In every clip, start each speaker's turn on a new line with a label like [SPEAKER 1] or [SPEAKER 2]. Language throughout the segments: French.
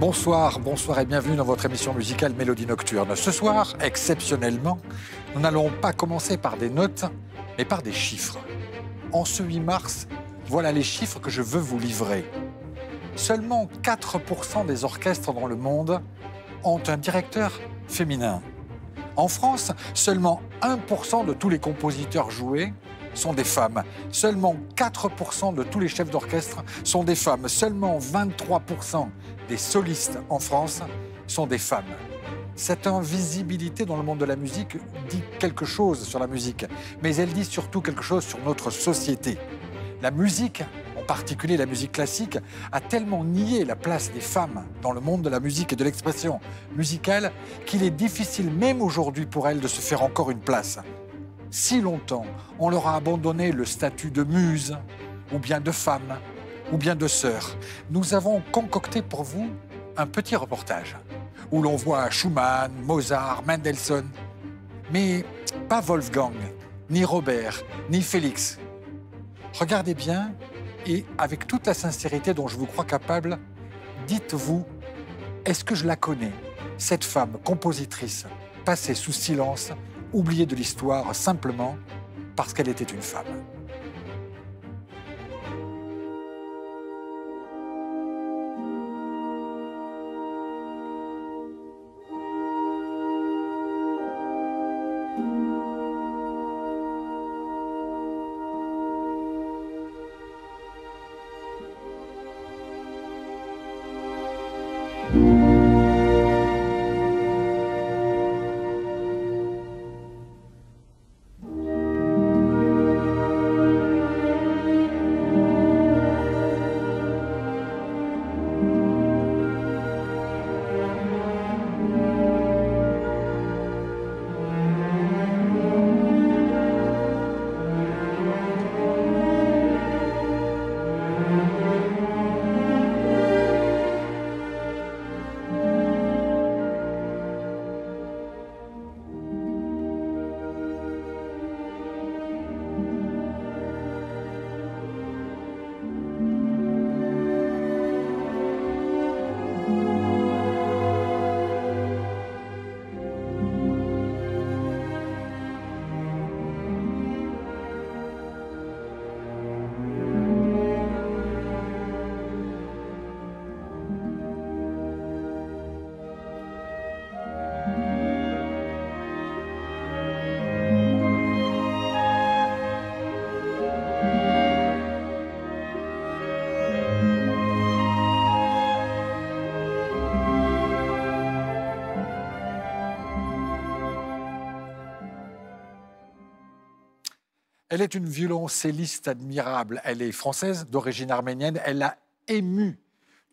[SPEAKER 1] Bonsoir, bonsoir et bienvenue dans votre émission musicale Mélodie Nocturne. Ce soir, exceptionnellement, nous n'allons pas commencer par des notes, mais par des chiffres. En ce 8 mars, voilà les chiffres que je veux vous livrer. Seulement 4% des orchestres dans le monde ont un directeur féminin. En France, seulement 1% de tous les compositeurs joués sont des femmes. Seulement 4% de tous les chefs d'orchestre sont des femmes. Seulement 23% des solistes en France sont des femmes. Cette invisibilité dans le monde de la musique dit quelque chose sur la musique, mais elle dit surtout quelque chose sur notre société. La musique, en particulier la musique classique, a tellement nié la place des femmes dans le monde de la musique et de l'expression musicale qu'il est difficile, même aujourd'hui, pour elles de se faire encore une place. Si longtemps, on leur a abandonné le statut de muse, ou bien de femme, ou bien de sœur. Nous avons concocté pour vous un petit reportage où l'on voit Schumann, Mozart, Mendelssohn, mais pas Wolfgang, ni Robert, ni Félix. Regardez bien et avec toute la sincérité dont je vous crois capable, dites-vous, est-ce que je la connais, cette femme compositrice passée sous silence, oubliée de l'histoire simplement parce qu'elle était une femme? Elle est une violoncelliste admirable. Elle est française, d'origine arménienne. Elle a ému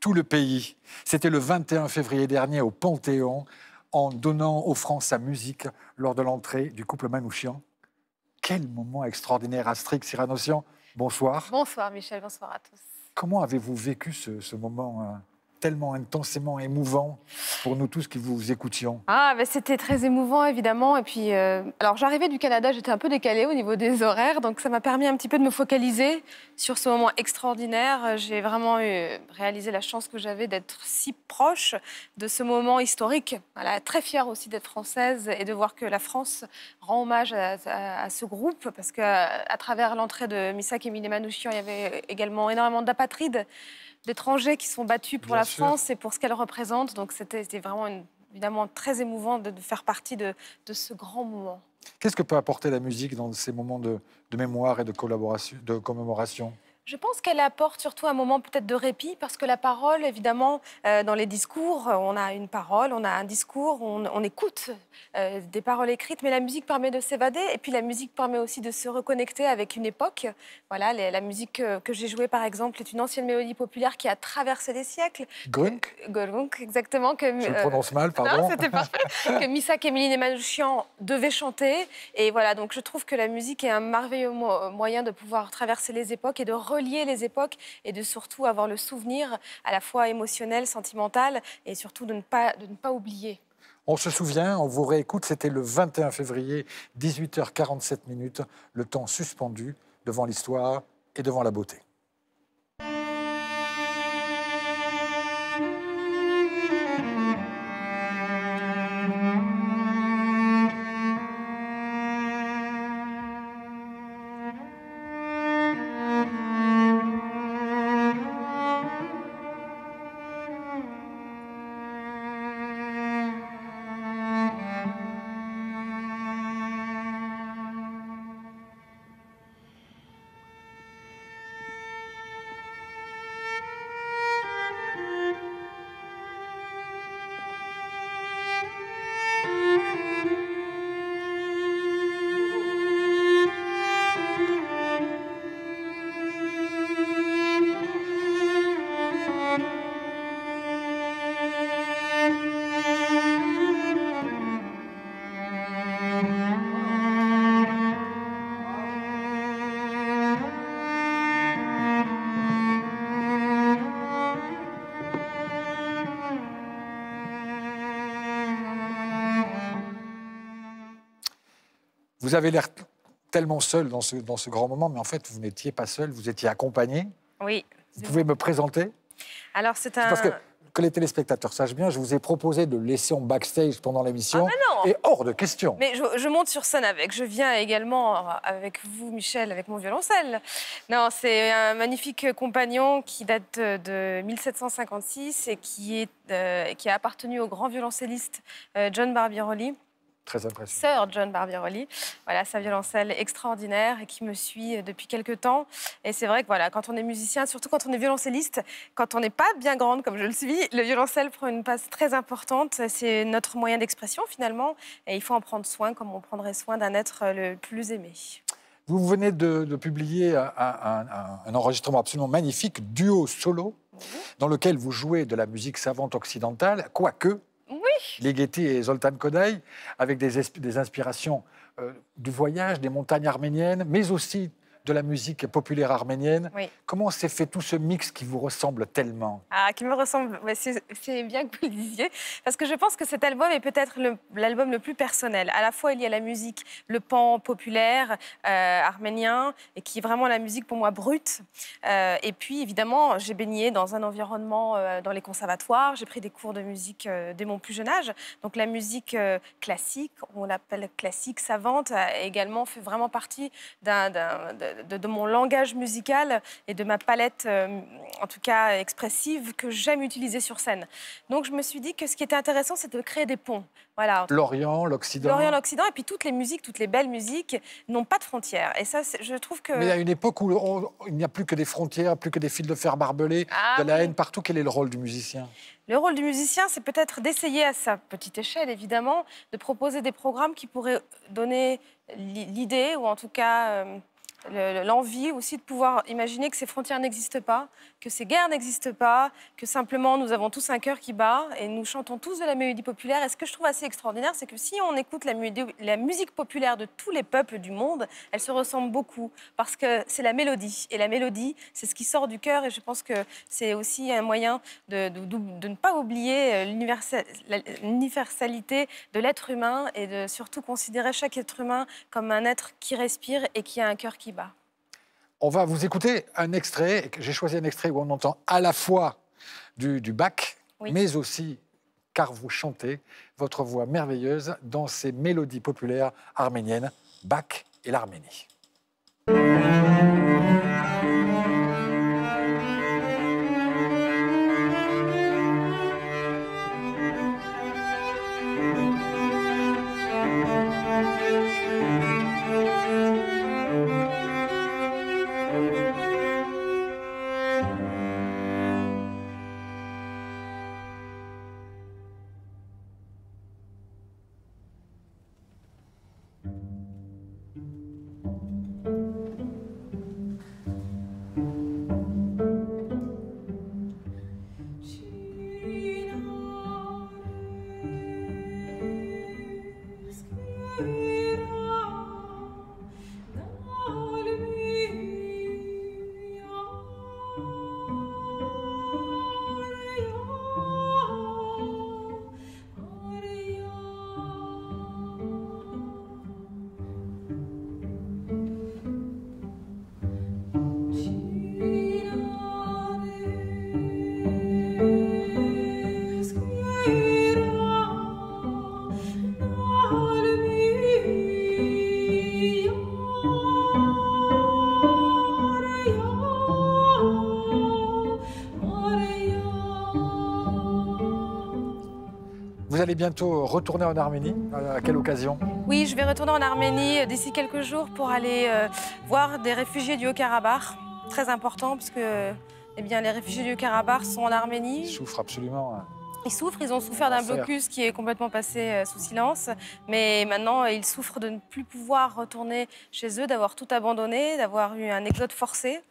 [SPEAKER 1] tout le pays. C'était le 21 février dernier au Panthéon, en donnant offrant sa musique lors de l'entrée du couple Manouchian. Quel moment extraordinaire, Astrid Cyranossian. Bonsoir.
[SPEAKER 2] Bonsoir Michel, bonsoir à tous.
[SPEAKER 1] Comment avez-vous vécu ce moment tellement intensément émouvant pour nous tous qui vous écoutions?
[SPEAKER 2] C'était très émouvant, évidemment. Et puis, alors j'arrivais du Canada, j'étais un peu décalée au niveau des horaires, donc ça m'a permis un petit peu de me focaliser sur ce moment extraordinaire. J'ai vraiment réalisé la chance que j'avais d'être si proche de ce moment historique. Voilà, très fière aussi d'être française et de voir que la France rend hommage à ce groupe, parce qu'à travers l'entrée de Missak et Émilie Manouchian, il y avait également énormément d'apatrides, d'étrangers qui sont battus pour la France et pour ce qu'elle représente. Donc c'était vraiment évidemment très émouvant de faire partie de ce grand moment.
[SPEAKER 1] Qu'est-ce que peut apporter la musique dans ces moments de mémoire et de commémoration?
[SPEAKER 2] Je pense qu'elle apporte surtout un moment peut-être de répit, parce que la parole, évidemment, dans les discours, on a une parole, on a un discours, on écoute des paroles écrites, mais la musique permet de s'évader, et puis la musique permet aussi de se reconnecter avec une époque. Voilà, la musique que j'ai jouée, par exemple, est une ancienne mélodie populaire qui a traversé les siècles.
[SPEAKER 1] Grunk.
[SPEAKER 2] Grunk, exactement. Que,
[SPEAKER 1] je le prononce mal, pardon.
[SPEAKER 2] Non, c'était parfait. Que Missak et Émilie Manouchian devaient chanter. Et voilà, donc je trouve que la musique est un merveilleux moyen de pouvoir traverser les époques et de relier les époques et de surtout avoir le souvenir à la fois émotionnel, sentimental et surtout de ne pas oublier.
[SPEAKER 1] On se souvient, on vous réécoute, c'était le 21 février, 18h47, le temps suspendu devant l'histoire et devant la beauté. Vous avez l'air tellement seul dans ce grand moment, mais en fait, vous n'étiez pas seul, vous étiez accompagné.
[SPEAKER 2] Oui.
[SPEAKER 1] Vous pouvez me présenter?
[SPEAKER 2] Alors, c'est un...
[SPEAKER 1] Parce que les téléspectateurs sachent bien, je vous ai proposé de le laisser en backstage pendant l'émission.
[SPEAKER 2] Ah ben non.
[SPEAKER 1] Et hors de question.
[SPEAKER 2] Mais je monte sur scène avec. Je viens également avec vous, Michel, avec mon violoncelle. Non, c'est un magnifique compagnon qui date de 1756 et qui a appartenu au grand violoncelliste John Barbirolli.
[SPEAKER 1] Très impressionnant.
[SPEAKER 2] Sir John Barbirolli, voilà, sa violoncelle extraordinaire et qui me suit depuis quelques temps. Et c'est vrai que voilà, quand on est musicien, surtout quand on est violoncelliste, quand on n'est pas bien grande comme je le suis, le violoncelle prend une place très importante. C'est notre moyen d'expression finalement et il faut en prendre soin comme on prendrait soin d'un être le plus aimé.
[SPEAKER 1] Vous venez de publier un enregistrement absolument magnifique, duo solo, dans lequel vous jouez de la musique savante occidentale, quoique Ligeti et Zoltan Kodaly, avec des inspirations du voyage, des montagnes arméniennes, mais aussi de la musique populaire arménienne.
[SPEAKER 2] Oui.
[SPEAKER 1] Comment s'est fait tout ce mix qui vous ressemble tellement?
[SPEAKER 2] Ah, qui me ressemble, ouais, c'est bien que vous le disiez, parce que je pense que cet album est peut-être l'album le plus personnel. À la fois, il y a la musique, le pan populaire arménien, et qui est vraiment la musique pour moi brute. Et puis, évidemment, j'ai baigné dans un environnement, dans les conservatoires, j'ai pris des cours de musique dès mon plus jeune âge. Donc la musique classique, on l'appelle classique, savante, a également fait vraiment partie de mon langage musical et de ma palette, en tout cas expressive, que j'aime utiliser sur scène. Donc je me suis dit que ce qui était intéressant, c'est de créer des ponts. Voilà,
[SPEAKER 1] l'Orient, l'Occident.
[SPEAKER 2] L'Orient, l'Occident, et puis toutes les musiques, toutes les belles musiques n'ont pas de frontières. Et ça, je trouve que...
[SPEAKER 1] Mais il y a une époque où il n'y a plus que des frontières, plus que des fils de fer barbelés, de la haine partout. Quel est le rôle du musicien?
[SPEAKER 2] Le rôle du musicien, c'est peut-être d'essayer à sa petite échelle, évidemment, de proposer des programmes qui pourraient donner l'idée, ou en tout cas... l'envie aussi de pouvoir imaginer que ces frontières n'existent pas, que ces guerres n'existent pas, que simplement nous avons tous un cœur qui bat et nous chantons tous de la mélodie populaire. Et ce que je trouve assez extraordinaire, c'est que si on écoute la musique populaire de tous les peuples du monde, elle se ressemble beaucoup parce que c'est la mélodie. Et la mélodie, c'est ce qui sort du cœur et je pense que c'est aussi un moyen de ne pas oublier l'universalité de l'être humain et de surtout considérer chaque être humain comme un être qui respire et qui a un cœur qui bat.
[SPEAKER 1] On va vous écouter un extrait. J'ai choisi un extrait où on entend à la fois du Bach, mais aussi, car vous chantez, votre voix merveilleuse dans ces mélodies populaires arméniennes, Bach et l'Arménie. Vous allez bientôt retourner en Arménie. À quelle occasion?
[SPEAKER 2] Oui, je vais retourner en Arménie d'ici quelques jours pour aller voir des réfugiés du Haut-Karabakh. Très important parce que eh bien, les réfugiés du Haut-Karabakh sont en Arménie.
[SPEAKER 1] Ils souffrent absolument.
[SPEAKER 2] Ils souffrent, ils ont souffert d'un blocus qui est complètement passé sous silence. Mais maintenant, ils souffrent de ne plus pouvoir retourner chez eux, d'avoir tout abandonné, d'avoir eu un exode forcé.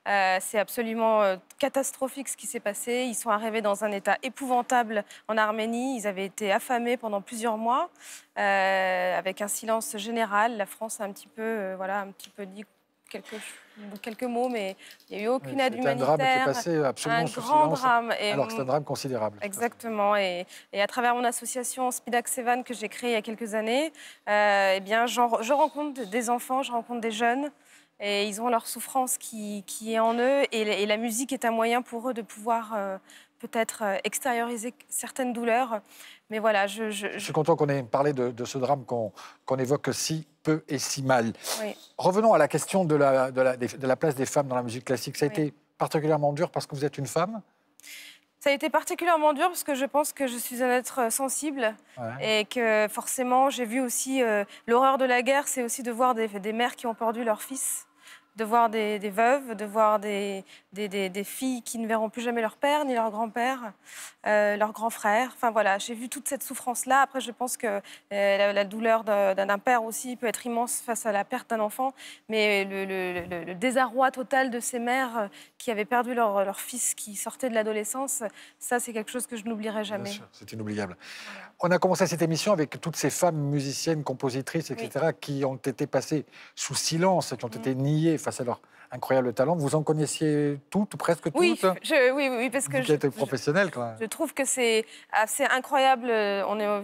[SPEAKER 2] C'est absolument catastrophique ce qui s'est passé. Ils sont arrivés dans un état épouvantable en Arménie. Ils avaient été affamés pendant plusieurs mois, avec un silence général. La France a un petit peu dit quelques mots, mais il n'y a eu aucune aide
[SPEAKER 1] humanitaire. C'est un drame qui est passé absolument sous silence. Un grand drame. Alors que c'est un drame considérable.
[SPEAKER 2] Exactement. Et à travers mon association Spidak Sevan que j'ai créée il y a quelques années, eh bien, je rencontre des enfants, je rencontre des jeunes. Et ils ont leur souffrance qui est en eux. Et la musique est un moyen pour eux de pouvoir peut-être extérioriser certaines douleurs. Mais voilà, je
[SPEAKER 1] suis content qu'on ait parlé de ce drame qu'on évoque si peu et si mal.
[SPEAKER 2] Oui.
[SPEAKER 1] Revenons à la question de la place des femmes dans la musique classique. Ça a été particulièrement dur parce que vous êtes une femme ?
[SPEAKER 2] Ça a été particulièrement dur parce que je pense que je suis un être sensible et que forcément j'ai vu aussi l'horreur de la guerre, c'est aussi de voir des mères qui ont perdu leur fils, de voir des veuves, de voir des filles qui ne verront plus jamais leur père ni leur grand-père, leur grand frère. Enfin voilà, j'ai vu toute cette souffrance-là. Après, je pense que la douleur d'un père aussi peut être immense face à la perte d'un enfant, mais le désarroi total de ces mères qui avaient perdu leur fils qui sortait de l'adolescence, ça c'est quelque chose que je n'oublierai jamais.
[SPEAKER 1] Bien sûr, c'est inoubliable. Voilà. On a commencé cette émission avec toutes ces femmes musiciennes, compositrices, etc., qui ont été passées sous silence, qui ont été niées face à leur incroyable talent. Vous en connaissiez toutes, ou presque toutes?
[SPEAKER 2] Oui, parce que
[SPEAKER 1] vous êtes professionnelle, quand même.
[SPEAKER 2] Je trouve que c'est assez incroyable.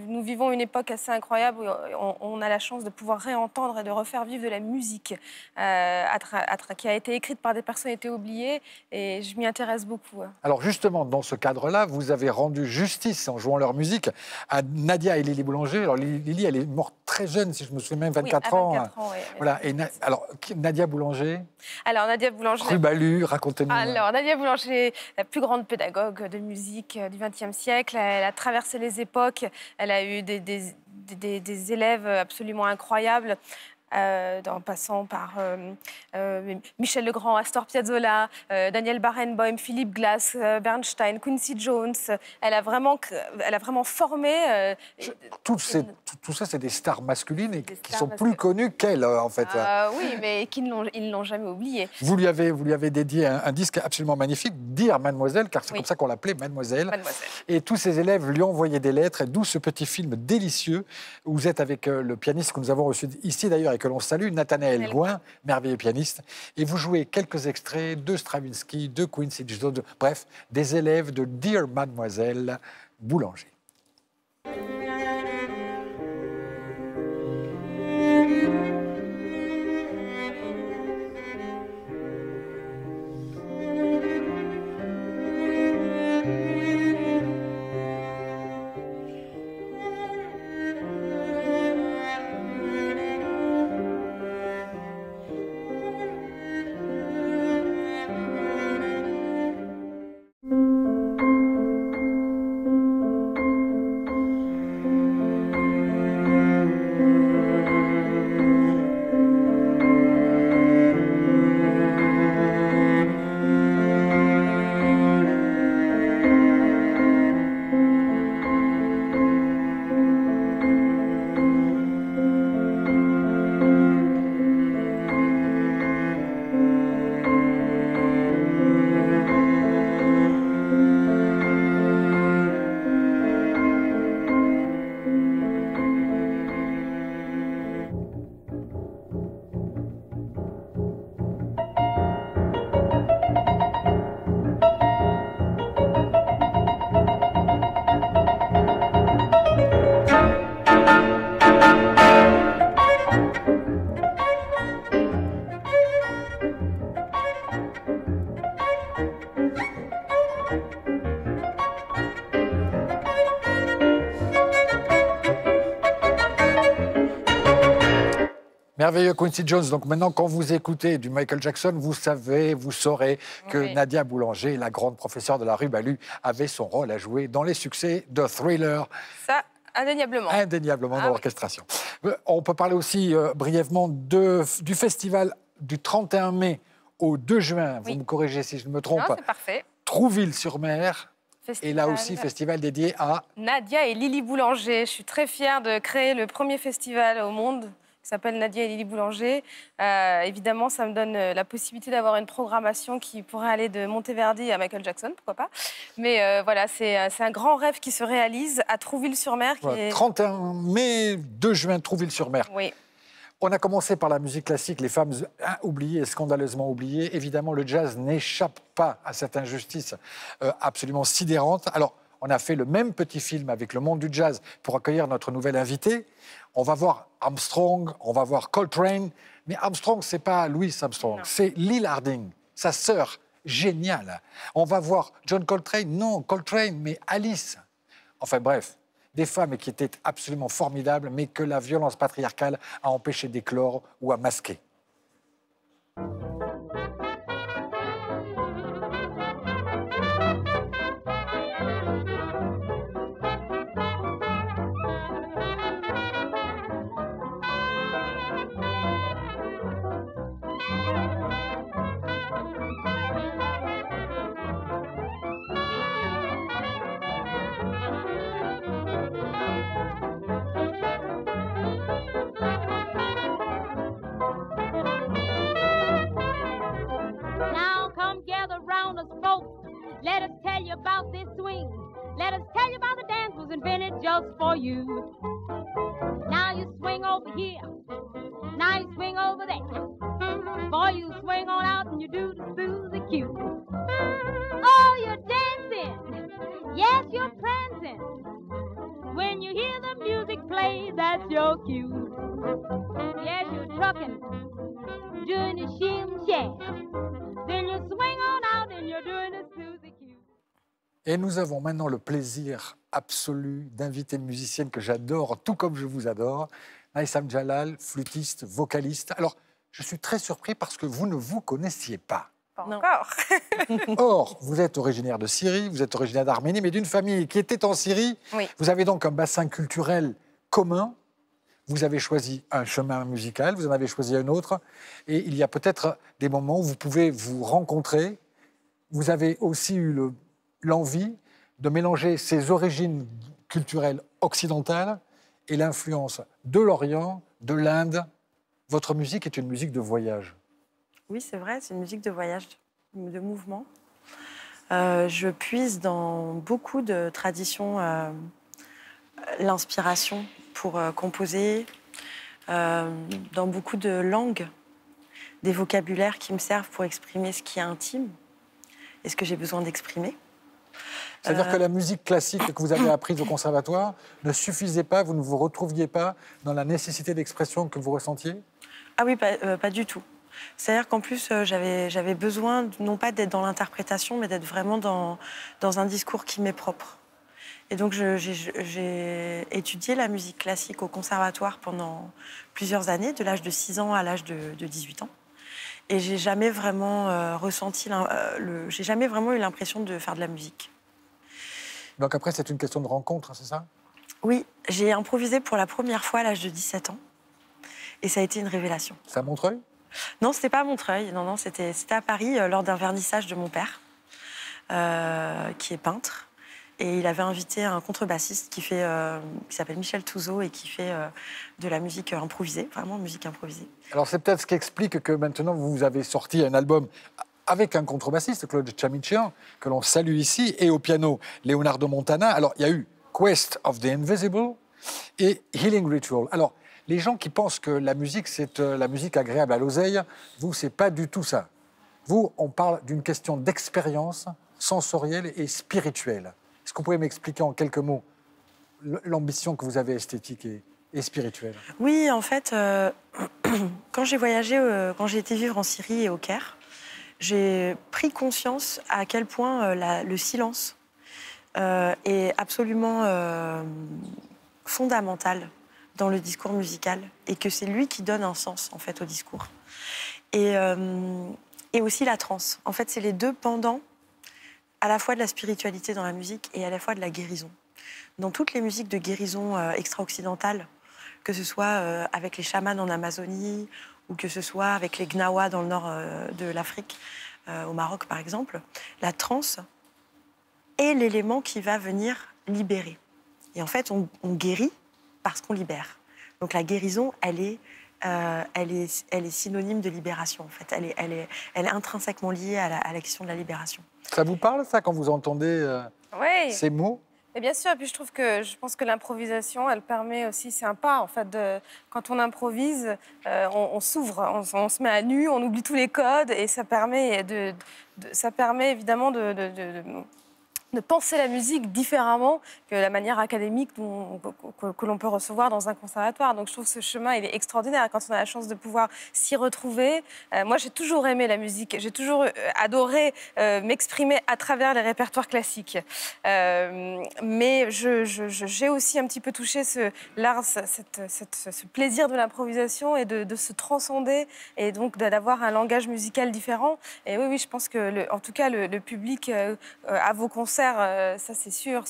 [SPEAKER 2] Nous vivons une époque assez incroyable où on a la chance de pouvoir réentendre et de refaire vivre de la musique qui a été écrite par des personnalités oubliées, et je m'y intéresse beaucoup.
[SPEAKER 1] Alors justement, dans ce cadre-là, vous avez rendu justice en jouant leur musique à Nadia et Lily Boulanger. Alors Lily, elle est morte très jeune, si je me souviens, même 24 ans.
[SPEAKER 2] 24 ans, oui.
[SPEAKER 1] Voilà. Et alors, Nadia Boulanger.
[SPEAKER 2] Alors, Nadia Boulanger...
[SPEAKER 1] Rubalu, racontez-nous.
[SPEAKER 2] Alors, Nadia Boulanger, la plus grande pédagogue de musique du XXe siècle. Elle a traversé les époques. Elle a eu des élèves absolument incroyables. En passant par Michel Legrand, Astor Piazzolla, Daniel Barenboim, Philip Glass, Bernstein, Quincy Jones. Elle a vraiment formé...
[SPEAKER 1] Tout ça, c'est des stars masculines qui sont plus connues qu'elle, en fait.
[SPEAKER 2] Oui, mais ils ne l'ont jamais oublié.
[SPEAKER 1] Vous lui avez dédié un disque absolument magnifique, Dire Mademoiselle, car c'est comme ça qu'on l'appelait, Mademoiselle. Et tous ses élèves lui envoyaient des lettres, et d'où ce petit film délicieux. Où vous êtes avec le pianiste que nous avons reçu ici, d'ailleurs, et que l'on salue, Nathanaël Gouin, merveilleux pianiste. Et vous jouez quelques extraits de Stravinsky, de Quincy Jones, bref, des élèves de Dear Mademoiselle Boulanger. Merveilleux Quincy Jones. Donc maintenant, quand vous écoutez du Michael Jackson, vous saurez que Nadia Boulanger, la grande professeure de la Rubalu, avait son rôle à jouer dans les succès de Thriller.
[SPEAKER 2] Ça, indéniablement.
[SPEAKER 1] Indéniablement dans l'orchestration. On peut parler aussi brièvement du festival du 31 mai au 2 juin. Vous me corrigez si je me trompe.
[SPEAKER 2] Non, c'est parfait.
[SPEAKER 1] Trouville-sur-Mer. Festival. Et là aussi, festival dédié à...
[SPEAKER 2] Nadia et Lily Boulanger. Je suis très fière de créer le premier festival au monde qui s'appelle Nadia et Lily Boulanger. Évidemment, ça me donne la possibilité d'avoir une programmation qui pourrait aller de Monteverdi à Michael Jackson, pourquoi pas. Mais voilà, c'est un grand rêve qui se réalise à Trouville-sur-Mer.
[SPEAKER 1] 31 mai, 2 juin, Trouville-sur-Mer.
[SPEAKER 2] Oui.
[SPEAKER 1] On a commencé par la musique classique, les femmes oubliées et scandaleusement oubliées. Évidemment, le jazz n'échappe pas à cette injustice absolument sidérante. Alors, on a fait le même petit film avec le monde du jazz pour accueillir notre nouvelle invitée. On va voir Armstrong, on va voir Coltrane. Mais Armstrong, c'est pas Louis Armstrong, c'est Lil Harding, sa sœur, géniale. On va voir John Coltrane, non, Coltrane, mais Alice. Enfin bref, des femmes qui étaient absolument formidables, mais que la violence patriarcale a empêché d'éclore ou à masquer.
[SPEAKER 3] Let us tell you about this swing. Let us tell you about the dance was invented just for you. Now you swing over here. Now you swing over there. Boy, you swing on out and you do the Susie Q. Oh, you're dancing. Yes, you're prancing. When you hear the music play, that's your cue. Yes, you're trucking, doing the shim sham. Then you swing on out and you're doing the Susie Q.
[SPEAKER 1] Et nous avons maintenant le plaisir absolu d'inviter une musicienne que j'adore, tout comme je vous adore, Naïsam Jalal, flûtiste, vocaliste. Alors, je suis très surpris parce que vous ne vous connaissiez pas.
[SPEAKER 2] Pas encore.
[SPEAKER 1] Or, vous êtes originaire de Syrie, vous êtes originaire d'Arménie, mais d'une famille qui était en Syrie.
[SPEAKER 2] Oui.
[SPEAKER 1] Vous avez donc un bassin culturel commun. Vous avez choisi un chemin musical, vous en avez choisi un autre. Et il y a peut-être des moments où vous pouvez vous rencontrer. Vous avez aussi eu l'envie de mélanger ses origines culturelles occidentales et l'influence de l'Orient, de l'Inde. Votre musique est une musique de voyage.
[SPEAKER 4] Oui, c'est vrai, c'est une musique de voyage, de mouvement. Je puise dans beaucoup de traditions l'inspiration pour composer, dans beaucoup de langues, des vocabulaires qui me servent pour exprimer ce qui est intime et ce que j'ai besoin d'exprimer.
[SPEAKER 1] C'est-à-dire que la musique classique que vous avez apprise au conservatoire ne suffisait pas, vous ne vous retrouviez pas dans la nécessité d'expression que vous ressentiez?
[SPEAKER 4] Ah oui, pas du tout. C'est-à-dire qu'en plus, j'avais besoin, non pas d'être dans l'interprétation, mais d'être vraiment dans un discours qui m'est propre. Et donc, j'ai étudié la musique classique au conservatoire pendant plusieurs années, de l'âge de 6 ans à l'âge de 18 ans. Et j'ai jamais vraiment j'ai jamais vraiment eu l'impression de faire de la musique.
[SPEAKER 1] Donc après, c'est une question de rencontre, c'est ça?
[SPEAKER 4] Oui, j'ai improvisé pour la première fois à l'âge de 17 ans. Et ça a été une révélation.
[SPEAKER 1] C'est à Montreuil?
[SPEAKER 4] Non, c'était pas à Montreuil. Non, c'était à Paris, lors d'un vernissage de mon père, qui est peintre. Et il avait invité un contrebassiste qui s'appelle Michel Touzeau et qui fait de la musique improvisée, vraiment musique improvisée.
[SPEAKER 1] Alors c'est peut-être ce qui explique que maintenant vous avez sorti un album avec un contrebassiste, Claude Chamichian, que l'on salue ici, et au piano, Leonardo Montana. Alors il y a eu Quest of the Invisible et Healing Ritual. Alors les gens qui pensent que la musique, c'est la musique agréable à l'oseille, vous, c'est pas du tout ça. Vous, on parle d'une question d'expérience sensorielle et spirituelle. Est-ce que vous pouvez m'expliquer en quelques mots l'ambition que vous avez esthétique et spirituelle?
[SPEAKER 4] Oui, en fait, quand j'ai voyagé, quand j'ai été vivre en Syrie et au Caire, j'ai pris conscience à quel point le silence est absolument fondamental dans le discours musical et que c'est lui qui donne un sens, en fait, au discours. Et aussi la transe. En fait, c'est les deux pendants à la fois de la spiritualité dans la musique et à la fois de la guérison. Dans toutes les musiques de guérison extra-occidentales, que ce soit avec les chamans en Amazonie ou que ce soit avec les Gnawa dans le nord de l'Afrique, au Maroc par exemple, la transe est l'élément qui va venir libérer. Et en fait, on guérit parce qu'on libère. Donc la guérison, elle est synonyme de libération, en fait. Elle est intrinsèquement liée à la question de la libération.
[SPEAKER 1] Ça vous parle, ça, quand vous entendez
[SPEAKER 2] Oui.
[SPEAKER 1] ces mots?
[SPEAKER 2] Et bien sûr, et puis je pense que l'improvisation, elle permet aussi, c'est un pas en fait, quand on improvise, on s'ouvre, on se met à nu, on oublie tous les codes et ça permet, ça permet évidemment de penser la musique différemment que la manière académique que l'on peut recevoir dans un conservatoire. Donc je trouve que ce chemin, il est extraordinaire quand on a la chance de pouvoir s'y retrouver. Moi, j'ai toujours aimé la musique, j'ai toujours adoré m'exprimer à travers les répertoires classiques. Mais j'ai aussi un petit peu touché ce plaisir de l'improvisation et de se transcender et donc d'avoir un langage musical différent. Et oui, je pense que, en tout cas, le public à vos concerts, ça c'est sûr,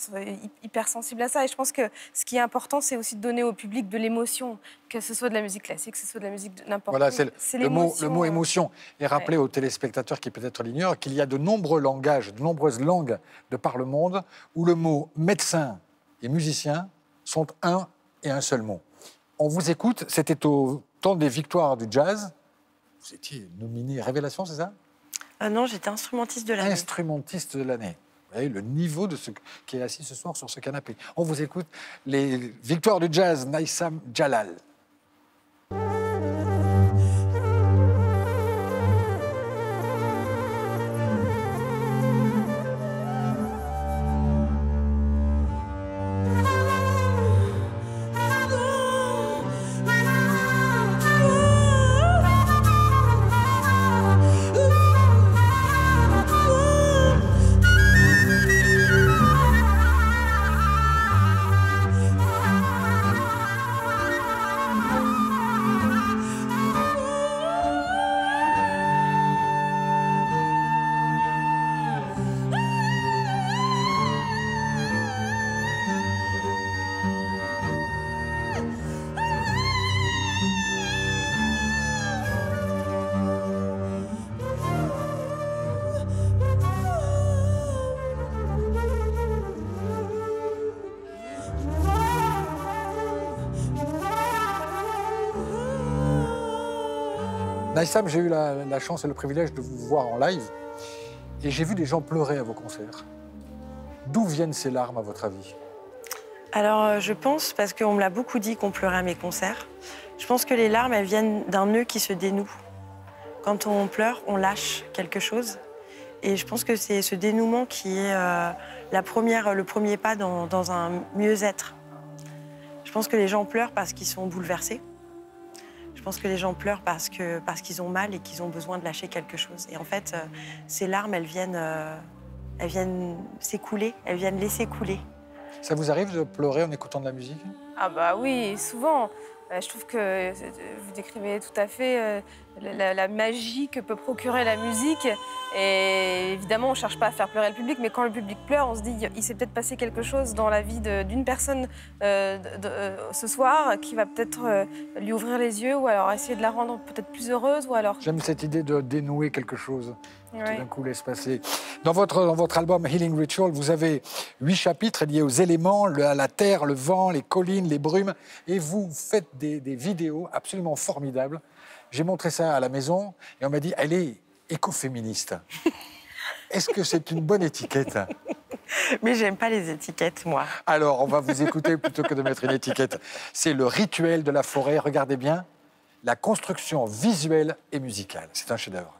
[SPEAKER 2] hyper sensible à ça. Et je pense que ce qui est important, c'est aussi de donner au public de l'émotion, que ce soit de la musique classique, que ce soit de la musique de n'importe
[SPEAKER 1] voilà,
[SPEAKER 2] où.
[SPEAKER 1] c'est le mot émotion. Et rappelez aux téléspectateurs qui peut-être l'ignorent qu'il y a de nombreux langages, de nombreuses langues de par le monde où le mot médecin et musicien sont un et un seul mot. On vous écoute, c'était au temps des victoires du jazz. Vous étiez nominé Révélation, c'est ça?
[SPEAKER 4] Non, j'étais instrumentiste de l'année.
[SPEAKER 1] Instrumentiste de l'année. Vous voyez le niveau de ce qui est assis ce soir sur ce canapé. On vous écoute, les victoires du jazz, Naïsam Jalal. Naïsam, j'ai eu la chance et le privilège de vous voir en live et j'ai vu des gens pleurer à vos concerts. D'où viennent ces larmes, à votre avis?
[SPEAKER 4] Alors, je pense, parce qu'on me l'a beaucoup dit qu'on pleurait à mes concerts, je pense que les larmes, elles viennent d'un nœud qui se dénoue. Quand on pleure, on lâche quelque chose. Et je pense que c'est ce dénouement qui est le premier pas dans un mieux-être. Je pense que les gens pleurent parce qu'ils sont bouleversés. Je pense que les gens pleurent parce qu'ils ont mal et qu'ils ont besoin de lâcher quelque chose. Et en fait, ces larmes, elles viennent s'écouler, elles viennent laisser couler.
[SPEAKER 1] Ça vous arrive de pleurer en écoutant de la musique?
[SPEAKER 2] Ah bah oui, souvent. Je trouve que vous décrivez tout à fait la magie que peut procurer la musique. Et évidemment, on ne cherche pas à faire pleurer le public, mais quand le public pleure, on se dit il s'est peut-être passé quelque chose dans la vie d'une personne ce soir qui va peut-être lui ouvrir les yeux ou alors essayer de la rendre peut-être plus heureuse. Ou alors...
[SPEAKER 1] J'aime cette idée de dénouer quelque chose.
[SPEAKER 2] Oui.
[SPEAKER 1] Tout d'un coup, laisse passer. Dans votre album Healing Ritual, vous avez 8 chapitres liés aux éléments, à la terre, le vent, les collines, les brumes. Et vous faites des vidéos absolument formidables. J'ai montré ça à la maison et on m'a dit, elle est écoféministe. Est-ce que c'est une bonne étiquette?
[SPEAKER 4] Mais j'aime pas les étiquettes, moi.
[SPEAKER 1] Alors, on va vous écouter plutôt que de mettre une étiquette. C'est le rituel de la forêt. Regardez bien, la construction visuelle et musicale. C'est un chef-d'œuvre.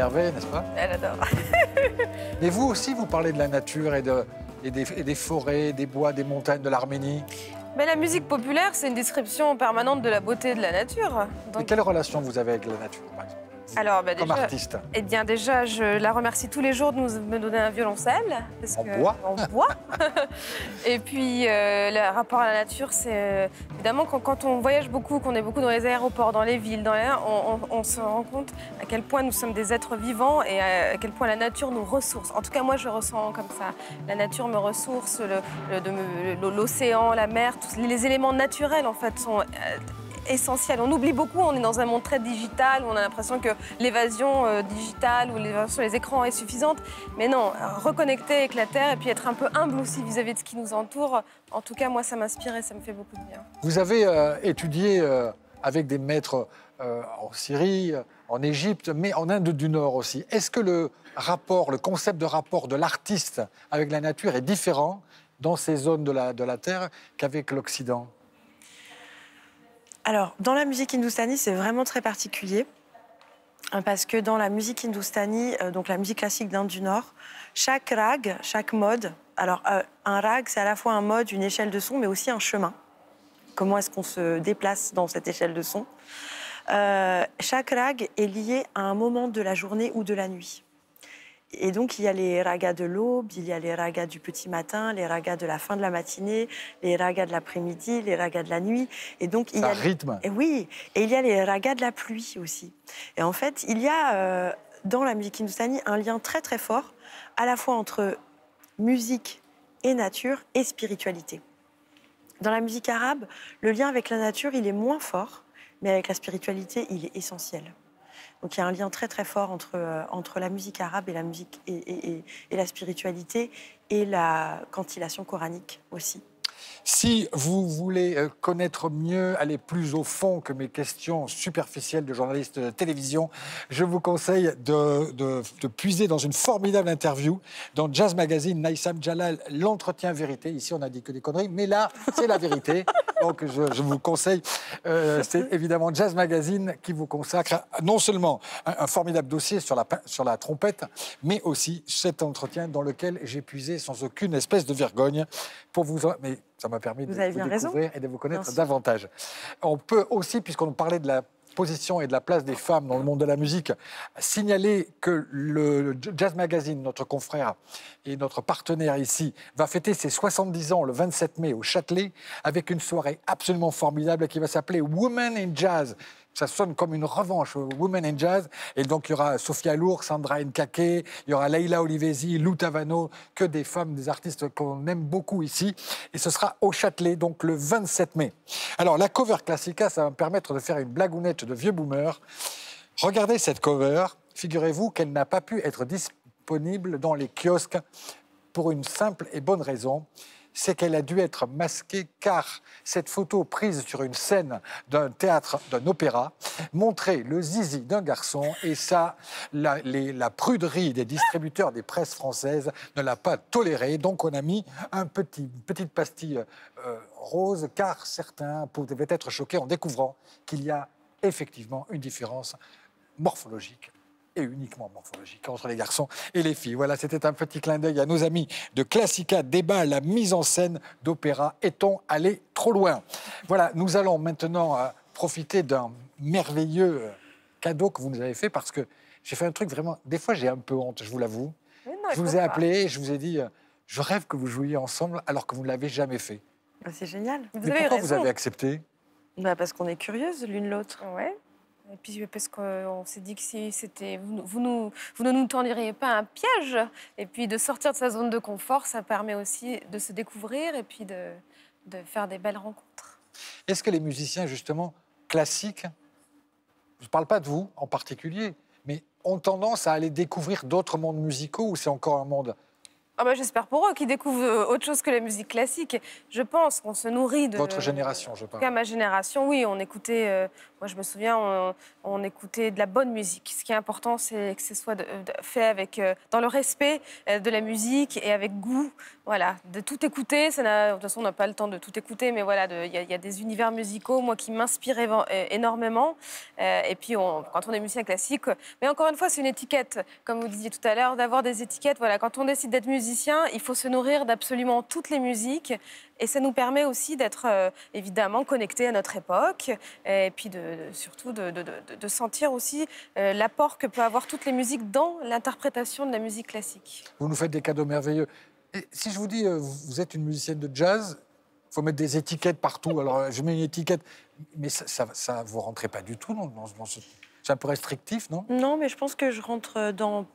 [SPEAKER 1] Merveille, n'est-ce pas?
[SPEAKER 2] Elle adore.
[SPEAKER 1] Mais vous aussi, vous parlez de la nature et des forêts, des bois, des montagnes, de l'Arménie.
[SPEAKER 2] Mais la musique populaire, c'est une description permanente de la beauté de la nature.
[SPEAKER 1] Et
[SPEAKER 2] Donc,
[SPEAKER 1] quelle relation vous avez avec la nature, par exemple,
[SPEAKER 2] alors,
[SPEAKER 1] comme
[SPEAKER 2] déjà,
[SPEAKER 1] artiste?
[SPEAKER 2] eh bien, déjà, je la remercie tous les jours de me donner un violoncelle.
[SPEAKER 1] En bois.
[SPEAKER 2] En bois. Et puis, le rapport à la nature, c'est évidemment quand on voyage beaucoup, qu'on est beaucoup dans les aéroports, dans les villes, on se rend compte à quel point nous sommes des êtres vivants et à quel point la nature nous ressource. En tout cas, moi, je ressens comme ça. La nature me ressource, l'océan, la mer, tous les éléments naturels, en fait, sont essentiel. On oublie beaucoup, on est dans un monde très digital, où on a l'impression que l'évasion digitale ou l'évasion sur les écrans est suffisante. Mais non, reconnecter avec la Terre et puis être un peu humble aussi vis-à-vis de ce qui nous entoure, en tout cas, moi, ça m'inspire et ça me fait beaucoup de bien.
[SPEAKER 1] Vous avez étudié avec des maîtres en Syrie, en Égypte, mais en Inde du Nord aussi. Est-ce que le concept de rapport de l'artiste avec la nature est différent dans ces zones de la Terre qu'avec l'Occident?
[SPEAKER 4] Alors, dans la musique hindoustanie, c'est vraiment très particulier. Parce que dans la musique hindoustanie, donc la musique classique d'Inde du Nord, chaque rag, chaque mode... Alors, un rag, c'est à la fois un mode, une échelle de son, mais aussi un chemin. Comment est-ce qu'on se déplace dans cette échelle de son? Chaque rag est lié à un moment de la journée ou de la nuit. Et donc, il y a les ragas de l'aube, il y a les ragas du petit matin, les ragas de la fin de la matinée, les ragas de l'après-midi, les ragas de la nuit. Et donc, il y a
[SPEAKER 1] rythme.
[SPEAKER 4] Et oui, et il y a les ragas de la pluie aussi. Et en fait, il y a dans la musique hindoustanie un lien très très fort à la fois entre musique et nature et spiritualité. Dans la musique arabe, le lien avec la nature, il est moins fort, mais avec la spiritualité, il est essentiel. Donc il y a un lien très très fort entre la musique arabe et la musique et la spiritualité et la cantillation coranique aussi.
[SPEAKER 1] Si vous voulez connaître mieux, aller plus au fond que mes questions superficielles de journaliste de télévision, je vous conseille de puiser dans une formidable interview dans Jazz Magazine, Naïsam Jalal, l'entretien vérité. Ici, on a dit que des conneries, mais là, c'est la vérité. Donc, je vous conseille, c'est évidemment Jazz Magazine qui vous consacre non seulement un formidable dossier sur la trompette, mais aussi cet entretien dans lequel j'ai puisé sans aucune espèce de vergogne pour vous... Mais ça m'a permis de vous découvrir et de vous connaître davantage. On peut aussi, puisqu'on parlait de la position et de la place des femmes dans le monde de la musique, signaler que le Jazz Magazine, notre confrère et notre partenaire ici, va fêter ses 70 ans le 27 mai au Châtelet avec une soirée absolument formidable qui va s'appeler Women in Jazz. Ça sonne comme une revanche aux Women in Jazz. Et donc, il y aura Sophia Lour, Sandra Nkake, il y aura Leila Olivesi, Lou Tavano, que des femmes, des artistes qu'on aime beaucoup ici. Et ce sera au Châtelet, donc le 27 mai. Alors, la cover Classica, ça va me permettre de faire une blagounette de vieux boomer. Regardez cette cover. Figurez-vous qu'elle n'a pas pu être disponible dans les kiosques pour une simple et bonne raison. C'est qu'elle a dû être masquée car cette photo prise sur une scène d'un théâtre, d'un opéra, montrait le zizi d'un garçon et ça, la pruderie des distributeurs des presses françaises ne l'a pas toléré. Donc on a mis une petite pastille rose car certains pouvaient être choqués en découvrant qu'il y a effectivement une différence morphologique et uniquement morphologique entre les garçons et les filles. Voilà, c'était un petit clin d'œil à nos amis de Classica, débat, la mise en scène d'opéra. Est-on allé trop loin? Voilà, nous allons maintenant profiter d'un merveilleux cadeau que vous nous avez fait parce que j'ai fait un truc vraiment... Des fois, j'ai un peu honte, je vous l'avoue. Je vous ai appelé, je vous ai dit, je rêve que vous jouiez ensemble alors que vous ne l'avez jamais fait.
[SPEAKER 4] C'est génial.
[SPEAKER 1] Mais pourquoi vous avez accepté?
[SPEAKER 4] Parce qu'on est curieuses l'une l'autre.
[SPEAKER 2] Ouais. Et puis parce qu'on s'est dit que si c'était vous ne nous tendriez pas un piège. Et puis de sortir de sa zone de confort, ça permet aussi de se découvrir et puis de faire des belles rencontres.
[SPEAKER 1] Est-ce que les musiciens, justement, classiques, je ne parle pas de vous en particulier, mais ont tendance à aller découvrir d'autres mondes musicaux ou c'est encore un monde
[SPEAKER 2] Ah bah, j'espère pour eux qu'ils découvrent autre chose que la musique classique. Je pense qu'on se nourrit de...
[SPEAKER 1] Votre génération, je
[SPEAKER 2] En tout
[SPEAKER 1] parle.
[SPEAKER 2] cas, ma génération, oui, on écoutait... moi, je me souviens, on écoutait de la bonne musique. Ce qui est important, c'est que ce soit fait avec, dans le respect de la musique et avec goût. Voilà, de tout écouter. De toute façon, on n'a pas le temps de tout écouter, mais voilà, il y a des univers musicaux, moi, qui m'inspirent énormément. Et puis, quand on est musicien classique... Mais encore une fois, c'est une étiquette, comme vous disiez tout à l'heure, d'avoir des étiquettes. Voilà, quand on décide d'être musicien, il faut se nourrir d'absolument toutes les musiques. Et ça nous permet aussi d'être évidemment connectés à notre époque. Et puis surtout de sentir aussi l'apport que peut avoir toutes les musiques dans l'interprétation de la musique classique.
[SPEAKER 1] Vous nous faites des cadeaux merveilleux. Et si je vous dis, vous êtes une musicienne de jazz, il faut mettre des étiquettes partout. Alors, je mets une étiquette, mais ça vous rentrez pas du tout dans ce... C'est un peu restrictif, non?
[SPEAKER 4] Non, mais je pense que je rentre dans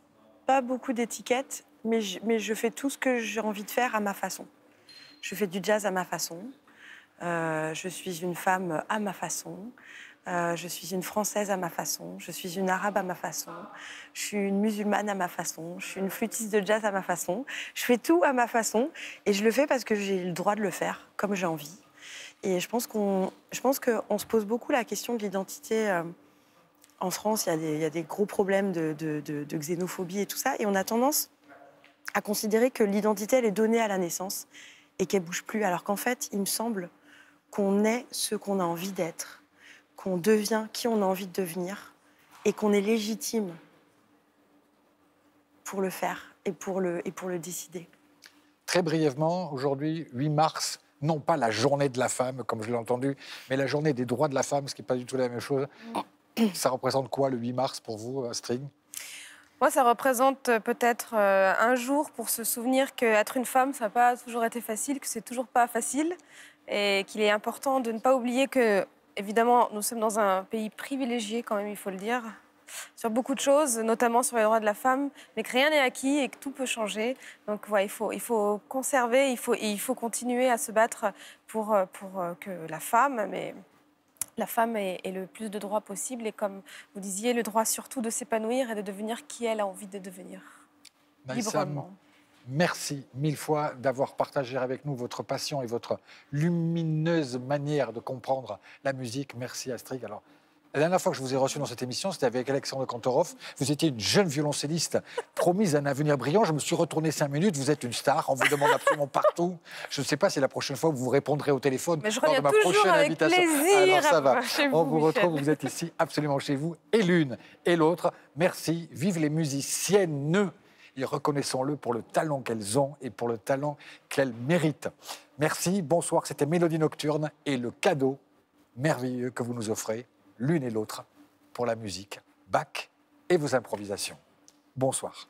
[SPEAKER 4] pas beaucoup d'étiquettes, mais je fais tout ce que j'ai envie de faire à ma façon. Je fais du jazz à ma façon. Je suis une femme à ma façon. Je suis une Française à ma façon. Je suis une Arabe à ma façon. Je suis une musulmane à ma façon. Je suis une flûtiste de jazz à ma façon. Je fais tout à ma façon et je le fais parce que j'ai le droit de le faire comme j'ai envie. Et je pense qu'on se pose beaucoup la question de l'identité. En France, il y a des gros problèmes de xénophobie et tout ça. Et on a tendance à considérer que l'identité, elle est donnée à la naissance et qu'elle ne bouge plus. Alors qu'en fait, il me semble qu'on est ce qu'on a envie d'être, qu'on devient qui on a envie de devenir et qu'on est légitime pour le faire et pour le décider.
[SPEAKER 1] Très brièvement, aujourd'hui, 8 mars, non pas la journée de la femme, comme je l'ai entendu, mais la journée des droits de la femme, ce qui n'est pas du tout la même chose. Ça représente quoi, le 8 mars, pour vous, Astrid?
[SPEAKER 2] Moi, ça représente peut-être un jour pour se souvenir qu'être une femme, ça n'a pas toujours été facile, que c'est toujours pas facile, et qu'il est important de ne pas oublier que, évidemment, nous sommes dans un pays privilégié, quand même, il faut le dire, sur beaucoup de choses, notamment sur les droits de la femme, mais que rien n'est acquis et que tout peut changer. Donc, ouais, il faut conserver, il faut continuer à se battre pour que la femme, ait le plus de droits possible et, comme vous disiez, le droit surtout de s'épanouir et de devenir qui elle a envie de devenir,
[SPEAKER 1] Maïssa,
[SPEAKER 2] librement.
[SPEAKER 1] merci 1000 fois d'avoir partagé avec nous votre passion et votre lumineuse manière de comprendre la musique. Merci Astrid. Alors, la dernière fois que je vous ai reçu dans cette émission, c'était avec Alexandre Kantorov. Vous étiez une jeune violoncelliste promise à un avenir brillant. Je me suis retourné 5 minutes. Vous êtes une star. On vous demande absolument partout. Je ne sais pas si la prochaine fois vous vous répondrez au téléphone
[SPEAKER 2] Mais je
[SPEAKER 1] lors de
[SPEAKER 2] reviens
[SPEAKER 1] ma
[SPEAKER 2] toujours
[SPEAKER 1] prochaine
[SPEAKER 2] avec
[SPEAKER 1] invitation.
[SPEAKER 2] plaisir.
[SPEAKER 1] Alors ça va.
[SPEAKER 2] Chez
[SPEAKER 1] On
[SPEAKER 2] vous,
[SPEAKER 1] vous
[SPEAKER 2] Michel.
[SPEAKER 1] retrouve. Vous êtes ici absolument chez vous. Et l'une et l'autre. Merci. Vive les musiciennes. Et reconnaissons-le pour le talent qu'elles ont et pour le talent qu'elles méritent. Merci. Bonsoir. C'était Mélodie Nocturne et le cadeau merveilleux que vous nous offrez, l'une et l'autre, pour la musique, Bach et vos improvisations. Bonsoir.